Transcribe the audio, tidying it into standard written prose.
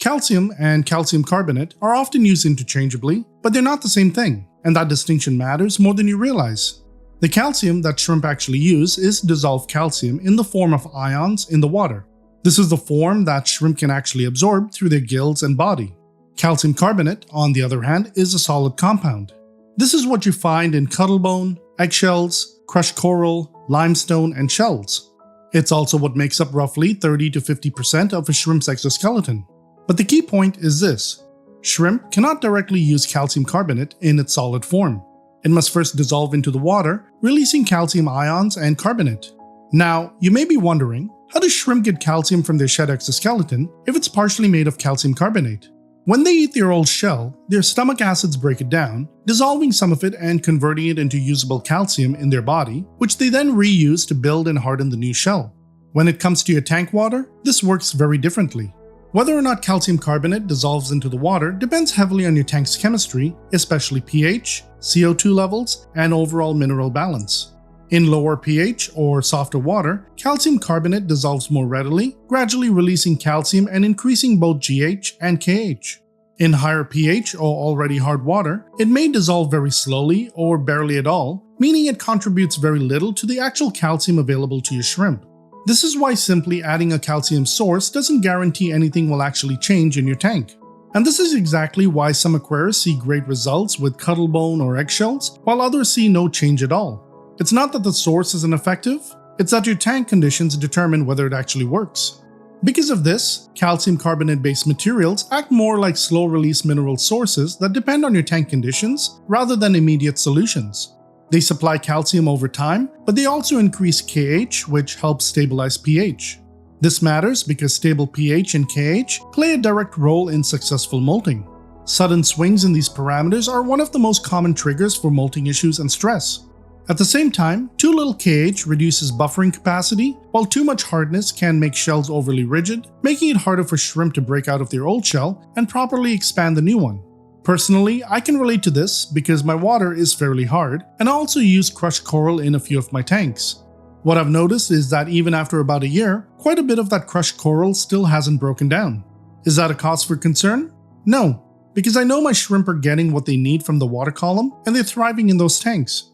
Calcium and calcium carbonate are often used interchangeably, but they're not the same thing, and that distinction matters more than you realize. The calcium that shrimp actually use is dissolved calcium in the form of ions in the water. This is the form that shrimp can actually absorb through their gills and body. Calcium carbonate, on the other hand, is a solid compound. This is what you find in cuttlebone, eggshells, crushed coral, limestone, and shells. It's also what makes up roughly 30 to 50% of a shrimp's exoskeleton. But the key point is this: shrimp cannot directly use calcium carbonate in its solid form. It must first dissolve into the water, releasing calcium ions and carbonate. Now, you may be wondering, how does shrimp get calcium from their shed exoskeleton if it's partially made of calcium carbonate? When they eat their old shell, their stomach acids break it down, dissolving some of it and converting it into usable calcium in their body, which they then reuse to build and harden the new shell. When it comes to your tank water, this works very differently. Whether or not calcium carbonate dissolves into the water depends heavily on your tank's chemistry, especially pH, CO2 levels, and overall mineral balance. In lower pH or softer water, calcium carbonate dissolves more readily, gradually releasing calcium and increasing both GH and KH. In higher pH or already hard water, it may dissolve very slowly or barely at all, meaning it contributes very little to the actual calcium available to your shrimp. This is why simply adding a calcium source doesn't guarantee anything will actually change in your tank. And this is exactly why some aquarists see great results with cuttlebone or eggshells, while others see no change at all. It's not that the source isn't effective, it's that your tank conditions determine whether it actually works. Because of this, calcium carbonate-based materials act more like slow-release mineral sources that depend on your tank conditions rather than immediate solutions. They supply calcium over time, but they also increase KH, which helps stabilize pH. This matters because stable pH and KH play a direct role in successful molting. Sudden swings in these parameters are one of the most common triggers for molting issues and stress. At the same time, too little KH reduces buffering capacity, while too much hardness can make shells overly rigid, making it harder for shrimp to break out of their old shell and properly expand the new one. Personally, I can relate to this because my water is fairly hard, and I also use crushed coral in a few of my tanks. What I've noticed is that even after about a year, quite a bit of that crushed coral still hasn't broken down. Is that a cause for concern? No, because I know my shrimp are getting what they need from the water column and they're thriving in those tanks.